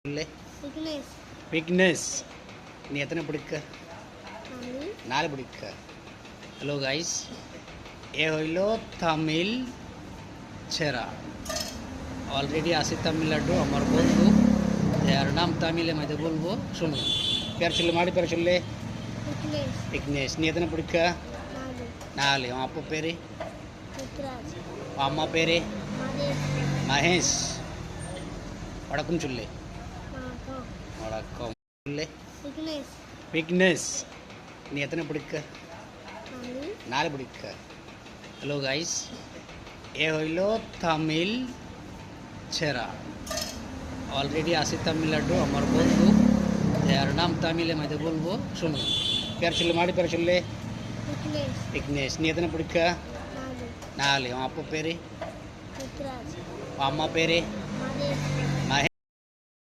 இல்லை விக்னேஷ் விக்னேஷ். நீ எத்தனை பிடிக்க? தமிழ் 4 பிடிக்க. হ্যালো গাইস, এ হইল তামিল ছেঁড়া। অলরেডি আছে তামিলনাড়ু আমার বন্ধু, যার নাম তামিলে মধ্যে বলবো, শুনুন। பேர் சொல்லு, மாடி பேர் சொல்லு. விக்னேஷ் விக்னேஷ். நீ எத்தனை பிடிக்க? 4. உன் அப்பா பேர்? ருத்ராஜ் உன் அம்மா பேர்? மகேஷ் மகேஷ். வணக்கம் சொல்லு. வணக்கம் வணக்கம் சொல்லு. விக்னேஷ் விக்னேஷ். நீ எத்தனை பிடிக்க? தமிழ் 4 பிடிக்க. হ্যালো গাইস, এ হইল তামিল ছেঁড়া। অলরেডি আছে তামিলনাড়ু আমার বন্ধু, যার নাম তামিলে মধ্যে বলবো, শুনুন। பேர் சொல்லு, மாடி பேர் சொல்லு. விக்னேஷ் விக்னேஷ். நீ எத்தனை பிடிக்க? 4. உன் அப்பா பேர்? ருத்ராஜ் உன் அம்மா பேர்? மகேஷ்